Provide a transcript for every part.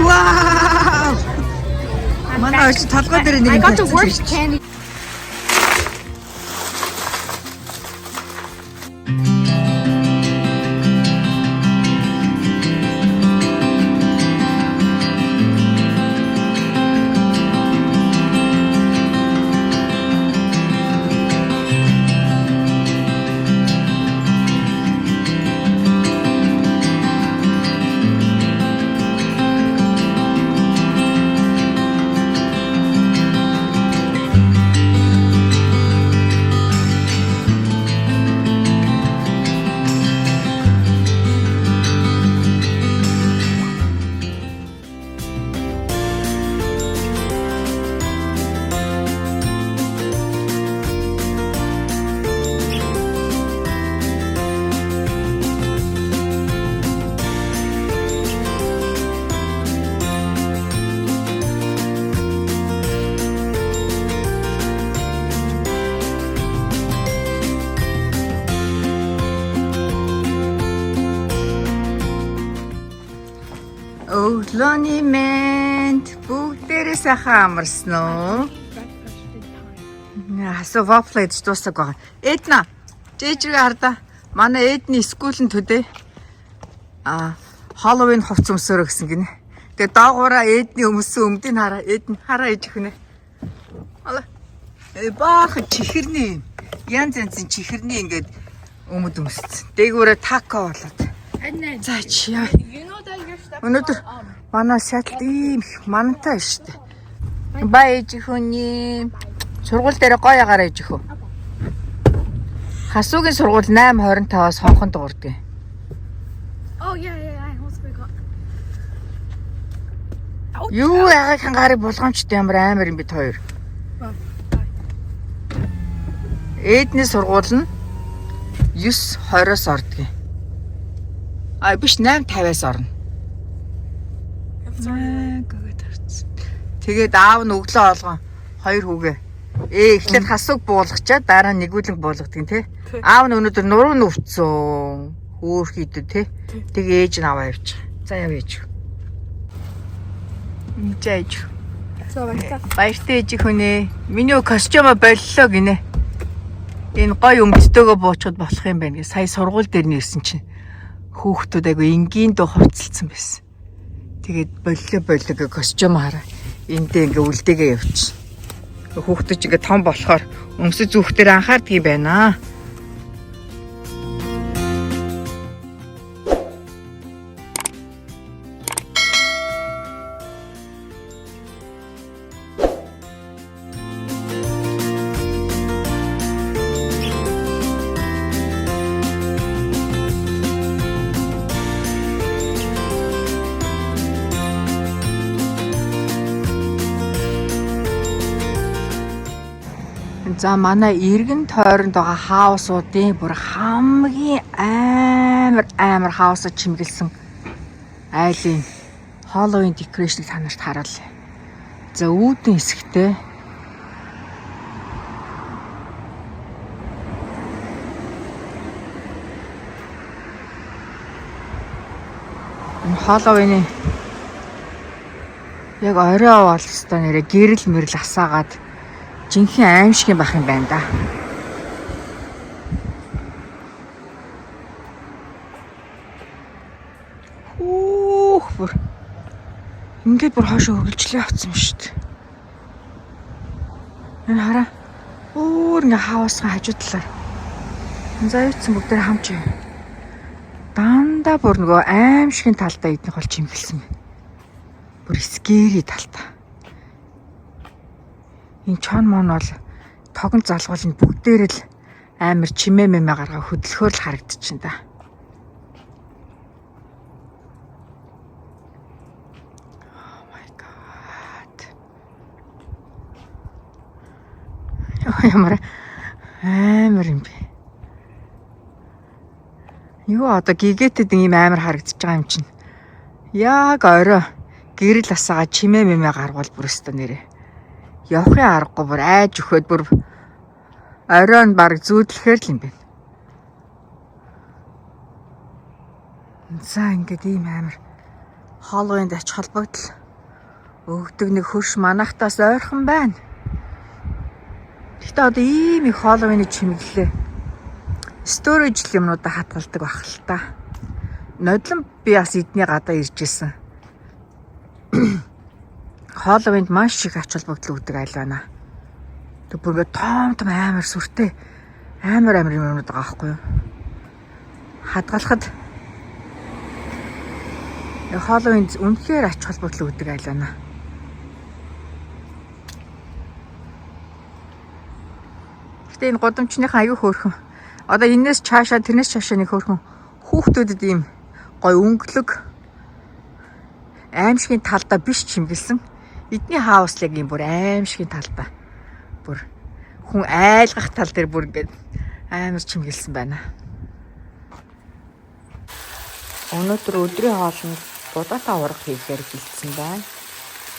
Wow! Манай очиж толгой дээр нэг I got the worst candy. Өглөөний мэнд бүгдээрээ сайхан амарсан уу? Хасуу вофл идэж дуусах байгаа. Эдна. Жижиг хардаа. Манай Эдний скуулын төдөө Halloween хувц өмсөөрө гэсэн гинэ. Тэгээ доогуура Эдний өмсөн өмдийг хараа. Эдэн хараа ээж өгнө. Ала. Баах чихэрний. Янз янзын чихэрний ингээд өмд өмссөн. Дээгүүрээ тако болоод. За чи яа. Өнөөдөр манай шатл ийм мантай штэ. Бай ээж хүний сургууль дээр гоё агаар ээж хөө. Хасуугийн сургууль 8:25-аас хонхон дуурдаг. Oh yeah, I almost forgot. Юу яагаад хангарыг булгамчтай ямар амар юм бэ хоёр. Эдний сургууль нь 9:20-оос ордог. Биш 8:50-аас орно. Тэгээд аав нь өглөө олгон 2 хүүгээ. Эхлээд хасууг буулгачаад дараа нь нэгүүлэг буулгадаг тий. Аав нь өнөөдөр нуруу нүвцсэн. Хөөхийдүү тий. Тэгээ ээж нь аваа явчих. За яв ээж. Жааж. Баяртай ээж хүнээ. Миний костюма боллоо гинэ. Энэ гоё өмдтөөгөө буучхад болох юм байна гэ. Сая сургууль дээр нэрсэн чинь хүүхдүүд айгу энгийн дөө хувцалцсан байсан. Тэгээд боллоо костюм хараа. Эндээ ингээ үлдээгээ явчих. Хүүхдүүд ингээ том болохоор өмсөж зүгтэр анхаардаг юм байна. За манай эргэн тойронд байгаа хаусуудын бүр хамгийн амар хаусад чимгэлсэн айлын Halloween decoration-ыг та нарт харуулъя. За үүдэн хэсэгтээ Halloween-ийн яг орой бол өстой нэрэ гэрэл мэрэл асаагаад жинхэнэ аим шиг юм бах юм байна да. Бүр ингээд бүр хоошоо хөргөлжлээ авсан юм шүү дээ. Энэ хараа. Ингээ хаусгаа хажуу талаар. За юуцсан бүгдээр хамж. Дандаа бүр нөгөө аим шигэн талдаа идэх бол чимгэлсэн байна. Бүр скери талдаа. Энэ чон мон бол тогон залгуул нь бүгдээр л амар чимээ мэмэ гаргаа хөдөлгөөр л харагдчихээн да. Oh my god. Ямар амар юм бэ. Юу одоо гигэтэд ийм амар харагдаж байгаа юм чинь. Яг орой гэрэл асаага чимээ мэмэ гаргуул бүр өстө нэрээ. Явахын аргагүй бүр айж өгөхөд бүр оройн баг зүүдлэхээр л юм байна. За ингээд ийм амар Halloween дач холбогдол өгдөг нэг хөрш манахтаас ойрхон байна. Гэхдээ одоо ийм их Halloween-ы чимэглэлээ. Storage юмнуудаа хатгалдаг байх л та. Нодлон би бас эдний гадаа ирж исэн. Halloween-д маш их ач холбогдол өгдөг айл байна. Тэг бүр том амар сүртэй амар юмнууд байгаа байхгүй юу? Хадгалахад Halloween үнэхээр ач холбогдол өгдөг айл байна. Гэтэ энэ годомчныхаа аюу хөөрхөн. Одоо энэс цаашаа тэрнээс цаашаа нэг хөөрхөн хүүхдүүдэд ийм гой өнгөлөг аимшигын талдаа биш чимгэлсэн. Эдний хауслыг ийм бүр аимшигын талдаа бүр хүн айлгах тал дээр бүр ингээд амар чимгэлсэн байна. Өнөөдөр өдрийн хоолнд будаатай ураг хийхээр бэлдсэн байна.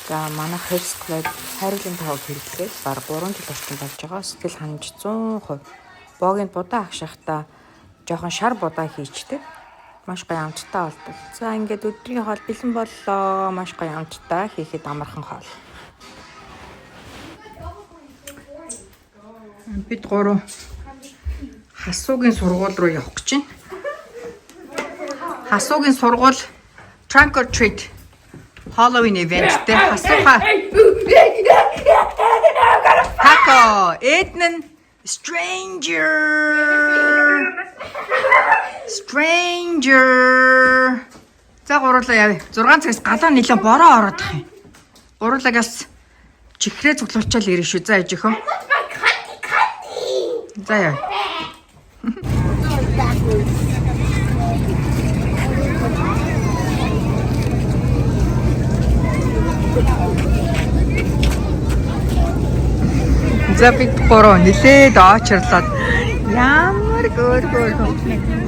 За манай Herbs Club хайрлын тавг хэрэглээд баг 3 жил орчим болж байгаа. Сэтгэл ханамж 100%. Богийн будаа агшихтаа жоохон шар будаа хийчдэг. Маш гоё амттай болдог. За ингээд өдрийн хоол бэлэн боллоо. Маш гоё амттай хийхэд амархан хоол. Бид гурав хасуугийн сургууль руу явах гэж байна. Хасуугийн сургууль Trunk or Treat Halloween eventтэй хасууха. Тако, Ednan Stranger. За гурлаа яв. 6 цагаас галаа нэлээд бороо ороод тах юм. Гурлагаас чихрээ цуглуулчаал ирэх шүү. За ээж өхөө. За яв. За бид гурав нэлээд очрлоод ямар гөр.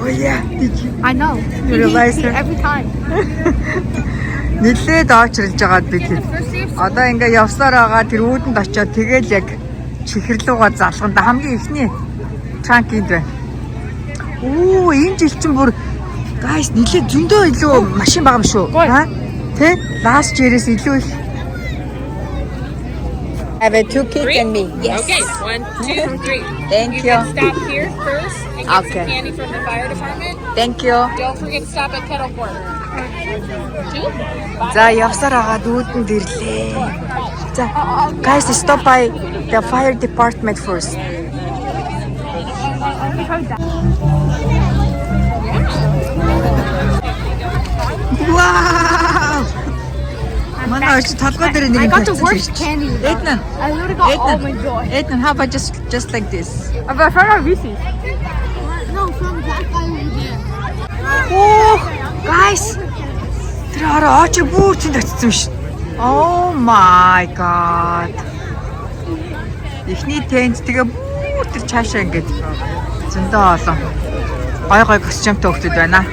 Oh yeah, did you? I know. You realize that? Every time. Нэлээд очрлж байгаад бид одоо ингээ явсаар байгаа тэр үүдэнд очиод тэгэл яг чихэрлүүгээ залганда хамгийн ихний транкинд байна. Оо энэ жил чинь бүр guys нэлээд зөндөө илүү машин байгаа юм шүү. Ha? Тэ? Last year-ээс илүү их. I have 2 kids and me. Yes. Okay, 1, 2, 3. Thank You you. can stop here first and get Okay. some candy from the fire department. Thank you. Don't forget to stop at Kettle Corner. 2. За явсаар агаад үүдэнд ирлээ. За guys stop by the fire department first. Wow! Манай очи толгой дээр нэг I got the тавьсан worst чинь. candy. Ednan. I literally got all my joy. Ednan, how about just like this? But from our VC. No, from that guy over there. Oh, guys. Тэр хараа очи бүр тэнд очсон шүү. Oh my god. Эхний тент тэгээ бүр тэр цаашаа ингээд зөндөө олон гой костюмтэй хөлтөд байна.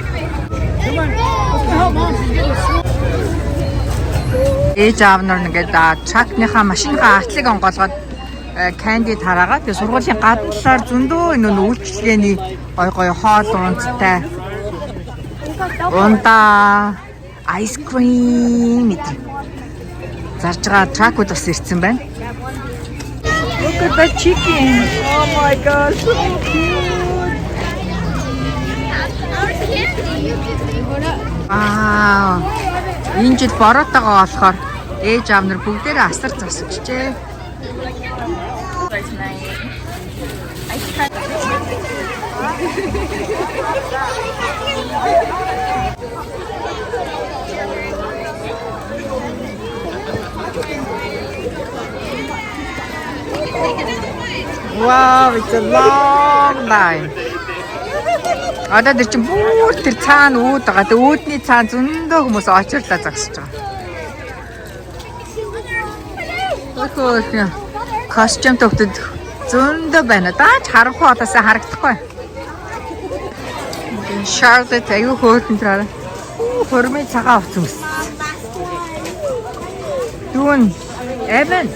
Ээж аав нар ингээд тракныхаа машиныхаа артлыг онгоолгоод candy тараагаад тэгээ сургуулийн гадна талаар зөндөө энэ үйлчлэгээний гой хоол ундтай унда ice cream гэдэг зарж байгаа тракууд бас ирсэн байна. Look at the chicken. Oh my god, so cute. Wow. Энэ жил бороотойгоо болохоор ээж аав нар бүгдээрээ асар засчихжээ. Wow, it's a long line. Одоо тэр чинь бүр тэр цаана үүд байгаа. Тэ үүдний цаана зөндөө хүмүүс очирлаа загсаж байгаа. Өхөө костюм төвдөд зөндөө байна. Даач харахгүй одоосаа харагдахгүй. Charlotte аюу хөөрхөн тэр. Хормын цагаан утсан мэс. Дүүн Evan.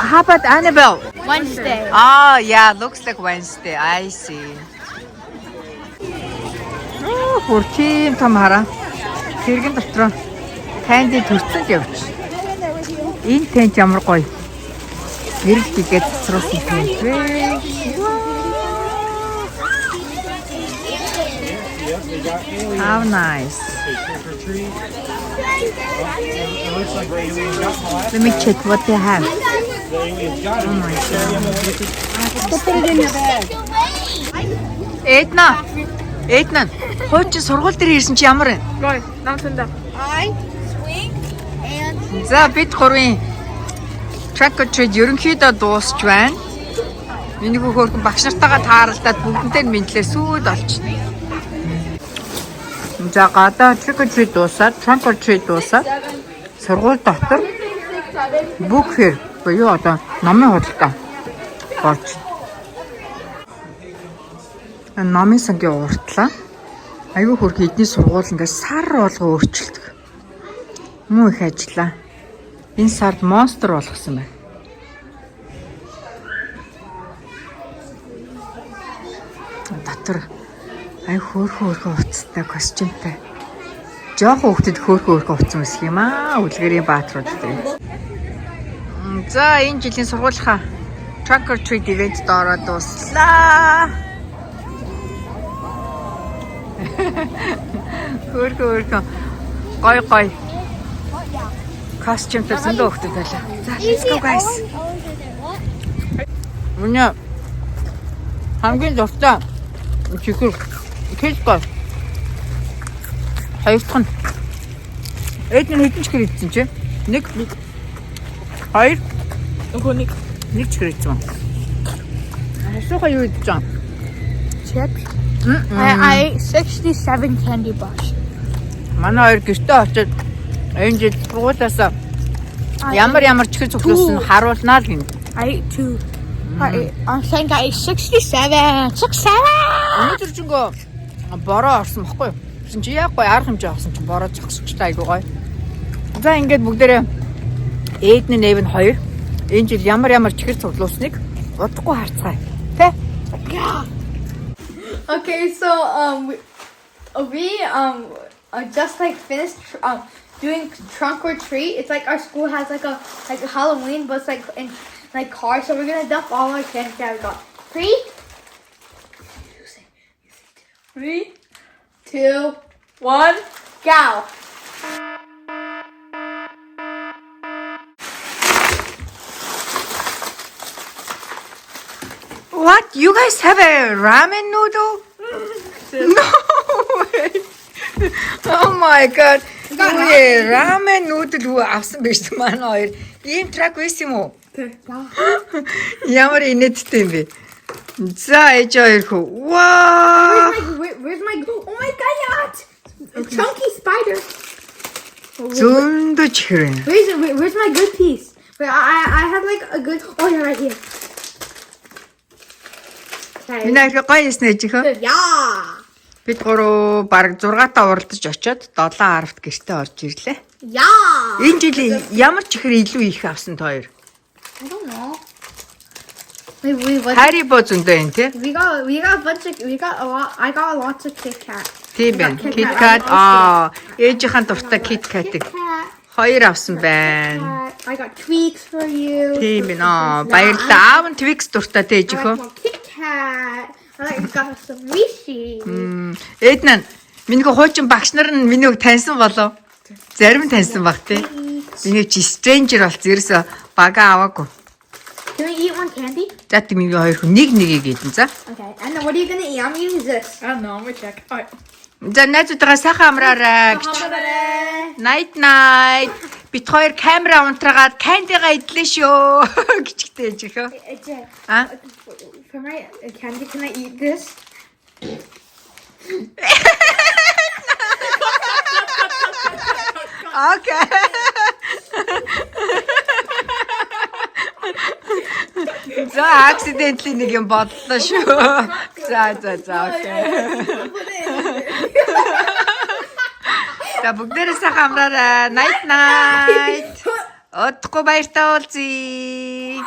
How about Annabelle? Wednesday. Oh, yeah, looks like Wednesday. I see. Oh, 14 том хараа. Тэрэгэн дотор тайнд төрцөнд явж. Энэ тент ямар гоё. Нэрэл тийгээд цэцруулсан тент вэ. How nice. Let me check what they have. Oh my god. Put it in your bag. Эдна. Хуучин сургууль дээр ирсэн чи ямар вэ? Right, намтанда. I swing and За бид гурвын track or treat ерөнхийдөө дуусч байна. Миний хөөрхөн багш нартайгаа тааралдаад бүгднтэй нь мэдлээ сүйд олчихно. За гадаа track or treat дуусаад, trunk or treat дуусаад сургууль дотор book fair буюу одоо номын худалдаа болж. Номын сангийн уртлаа. Айгүй хөрх эдний сургууль ингээд сар болгоо өөрчилдөг. Муу их ажиллаа. Энэ сард монстр болгосон байна. Дотор хөөхөн уцтай костюмтай. Жохон хөвгөд хөөхөн уцсан үсэх юм аа. Үлгэрийн баатруудтай. За энэ жилийн сургуулийнхаа Trunk or Treat event доороо дуслаа. Хөөхөн гой костюмтай зөндөө хөвгөд байлаа. За let's go guys. Миний хамгийн дуртай чихэр хэлбэр. Хоёрдох нь эдний хэдэн чихэр идсэн чи? Нэг. Хоёр. Нэг чихэр идсэн. Асууха юу идэж байгаа? chips. I ate 67 candy bars. Манай хоёр гэртээ очиод энэ жил сургуулиас ямар чихэр цуглуулсан харуулнаа л гин. I ate 2. I'm saying I ate 67. 67! Өнөөдөр ч гоо бороо орсон баггүй юу? Гэсэн чи яг гоё арга хэмжээ авсан чи бороо зогсчихлаа айгуу гоё. За ингээд бүгдээрээ эдний нэв нь 2. Энэ жил ямар чихэр цуглуулсныг удахгүй харцгаая. Тэ? Okay, so we just like finished doing trunk or treat. It's like our school has like a Halloween, but it's like in like cars. So we're gonna dump all our candy that we got. 3, 2, 1, go! What? You guys have a ramen noodle? No way. Oh my god. Үгүй ramen noodle авсан биш манай хоёр. Ийм трак байсан юм уу? Ямар инээдтэй юм бэ? За ээж хоёр хөө. Wow. Where's my oh my god, yacht! Chunky spider. Зөндөө чихэр. Where's my good piece? Wait, I have like a good. Oh, you're right here. Миний их гоё яснэ ээжийнхөө. Yeah. Бид гурав баг 6-таа уралдаж очиод 7-10-т гэртээ орж ирлээ. Yeah. Энэ жил ямар чихэр илүү их авсан та хоёр? I don't know. Wait, what? Харибо зөндөө энэ тий? We got a bunch of a lot. I got a lot of Kit Kat. Тийм байна. Kit Kat ээжийнхэн дуртай Kit Kat-ыг хоёр авсан байна. I got Tweaks for you. Тийм байна. Баярлалаа. Аав нь Twix дуртай тий ээжийнхөө. Kit Kat. I got some Rishi. Эднэн миний хуучин багш нар нь минийг таньсан болов. Зарим нь таньсан баг тий. Миний чи stranger болц ерөөсө бага аваагүй. Can we eat one candy? За тийм миний хоёр хүн нэгийг идэн за. Okay. And then what are you gonna eat? I'm eating this. I don't know, I'm gonna check. Alright. За найзуудаа сайхан амраарай гэж. Night. Бид хоёр камера унтраагаад кандигаа идлээ шүү гэжтэй ээж ихөө. For my candy, can I eat this? Okay. За accidentally нэг юм бодлоо шүү. За окей. За бүгдээрээ сайхан амраарай. Night. Одохгүй баяртай уулзъя.